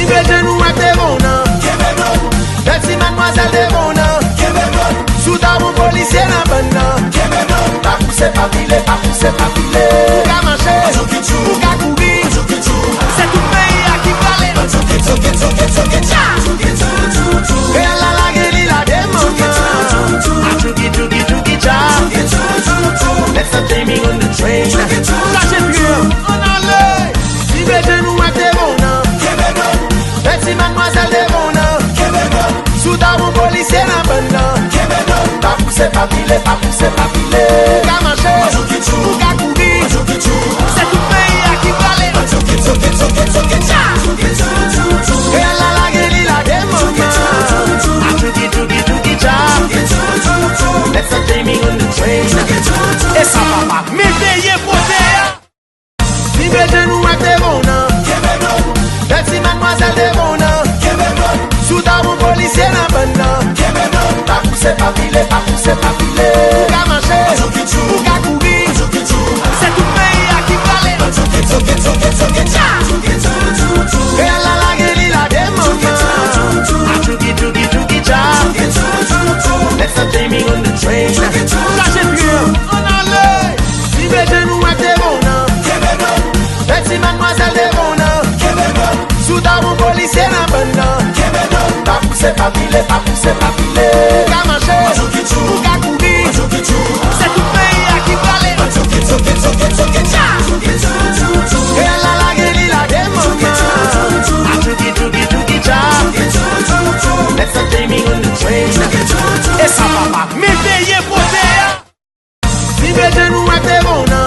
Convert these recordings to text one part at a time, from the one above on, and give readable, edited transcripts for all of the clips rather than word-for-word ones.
Libre genou ak devona. Belle mademoiselle devona. Sous ta bon policier nan banna. Pa pousse pa pile, pa pousse pa pile. Ou ka marcher, ou ka courir. C'est tout pays à qui parler. Et la gueule la demanda. Chuki cha. Let's not take me on the train. Lâchez plus, on allait. Libre genou ak devona. Belle mademoiselle devona. Sous ta bon policier nan banna. Pa pousse pa pile, pa pousse pa pile. Ou ka marcher, ou ka courir. C'est tout pays à qui parler. Et la gueule la demanda. Chuki cha. Let's not take me on the train. Et ça papa, m'éveiller poté. Libre genou ak devona. Belle mademoiselle devona. Sous ta bon policier nan banna. Pa pousse pa pile, pa pousse pa pile. Ou ka marcher, ou ka courir. C'est tout pays à qui parler. Et la gueule la demanda. Chuki cha. Let's not take me on the train. Lâchez plus, on allait. Libre genou ak devona. Belle mademoiselle devona. Sous ta bon policier nan banna. Pa pousse pa pile, pa pousse pa pile. Ou ka marcher, ou ka courir. C'est tout pays à qui parler. Et la gueule la demanda. Chuki cha. Let's not take me on the train. Et ça papa, m'éveiller poté. Libre genou ak devona.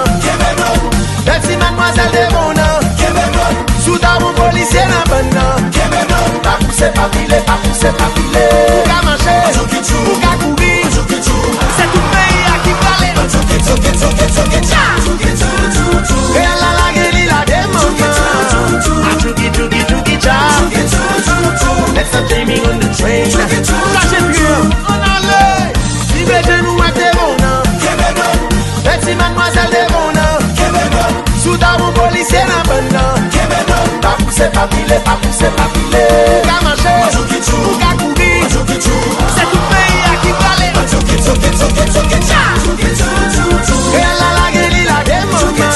Belle mademoiselle devona. Sous ta bon policier nan banna. Pa pousse pa pile, pa pousse pa pile. Ou ka marcher, ou ka courir. C'est tout pays à qui parler. Et la gueule la demanda. Chuki cha. Let's not take me on the train. Lâchez plus, on allait. Libre genou ak devona. Belle mademoiselle devona. Sous ta bon policier nan banna. Pa pousse pa pile, pa pousse pa pile. Ou ka marcher, ou ka courir. C'est tout pays à qui parler. Et la gueule la demanda.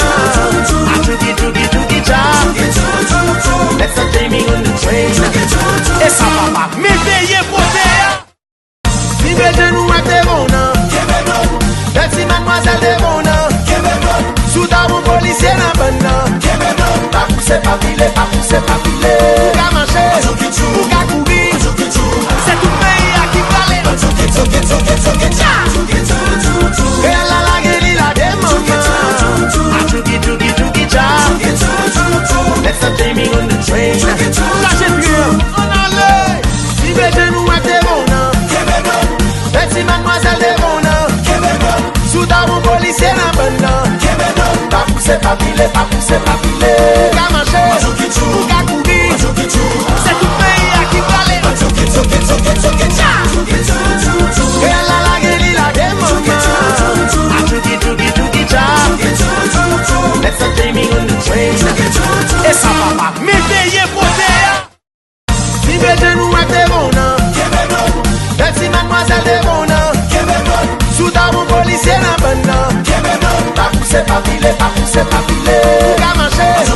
Chuki cha. Let's not take me on the train. Et ça papa, m'éveiller poté. Libre genou ak devona. Belle mademoiselle devona. Sous ta bon policier nan banna. Pa pousse pa pile, pa pousse pa pile. Ou ka marcher, ou ka courir. C'est tout pays à qui parler. Et la gueule la demanda. Chuki cha. Let's not take me on the train. Lâchez plus, on allait. Libre genou ak devona. Belle mademoiselle devona. Sous ta bon policier nan banna. Pa pousse pa pile, pa pousse pa pile. Ou ka marcher, ou ka courir. C'est tout pays à qui parler. Et la gueule la demanda. Chuki cha. Let's not take me on the train. Et ça papa, m'éveiller poté. Libre genou ak devona. Belle mademoiselle devona. Sous ta bon policier nan banna. Pa pousse pa pile, pa pousse pa pile. Ou ka marcher, ou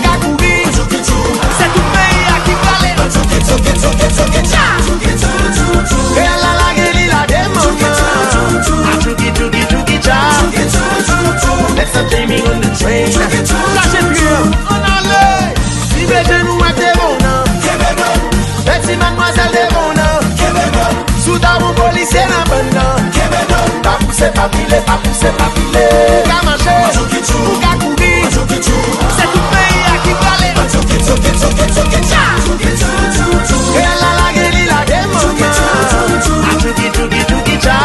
ka courir. C'est tout pays à qui parler. Et la gueule la demanda. Chuki cha. Let's not take me on the train. Lâchez plus, on allait. Libre genou ak devona. Belle mademoiselle devona. Sous ta bon policier nan banna. Pa pousse pa pile, pa pousse pa pile. Ou ka marcher, ou ka courir. C'est tout pays à qui parler. Et la gueule la demanda. Chuki cha.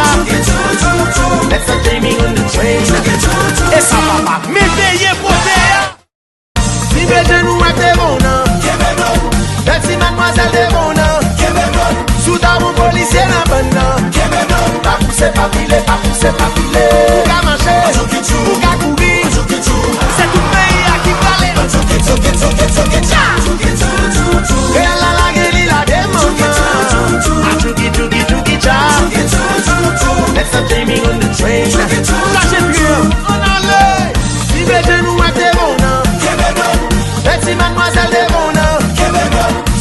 Let's not take me on the train. Et ça papa, m'éveiller poté. Libre genou ak devona. Belle mademoiselle devona. Sous ta bon policier nan banna. Pa pousse pa pile, pa pousse pa pile. Ou ka marcher, ou ka courir.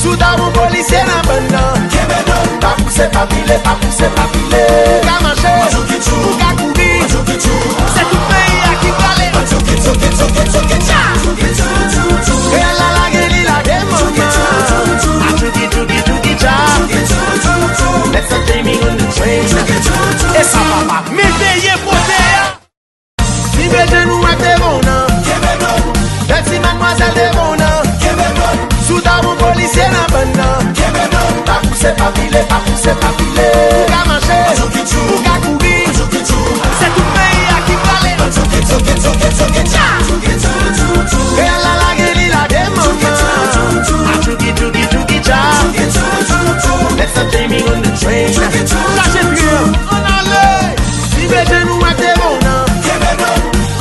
Sous ta bon policier nan ban nan. Pa pousse pa pile, pa pousse pa pile. Ou ka manche, ou ka kouri. C'est tout pays à qui parle. Real la lage li lage maman. A tuki tuki tuki cha. Let's a taming on the train. Et ça papa, méveillez poté. Si beje nou ak te bon nan. Merci mademoiselle de bon nan. Sous ta bon policier nan ban nan. Pa pousse pa pile, pa pousse pa pile. Ou ka manche, ou ka kouri. C'est tout pays à qui parle. Real la lage li lage maman. A tuki tuki tuki cha. Let's a taming on the train. Lâchez plus, on allait. Si beje nou ak te bon nan.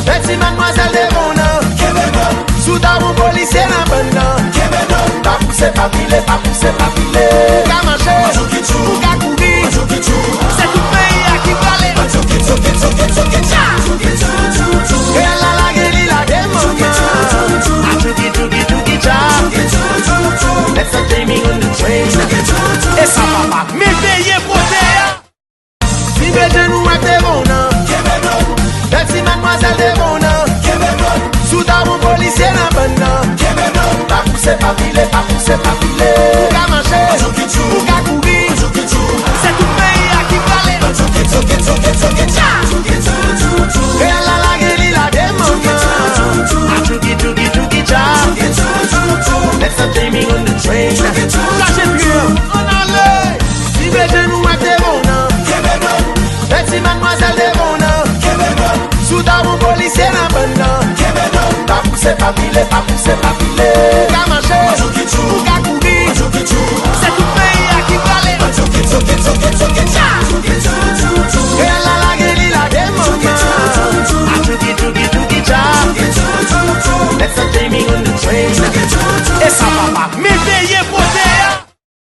Merci mademoiselle de bon nan. Sous ta bon policier nan ban nan. Pa pousse pa pile, pa pousse pa pile. Ou ka manche, ou ka kouri. C'est tout pays à qui parle. Real la lage li lage maman. A tuki tuki tuki cha. Let's a taming on the train. Et ça papa, méveillez poté. Si beje nou ak te bon nan. Merci mademoiselle de bon nan. Sous ta bon policier nan ban nan. Pa pousse pa pile, pa pousse pa pile. Ou ka manche, ou ka kouri. C'est tout pays à qui parle. Real la lage li lage maman. A tuki tuki tuki cha. Let's a taming on the train. Lâchez plus, on allait. Si beje nou ak te bon nan. Merci mademoiselle de bon nan. Sous ta bon policier nan ban nan. Pa pousse pa pile, pa pousse pa pile. Ou ka manche,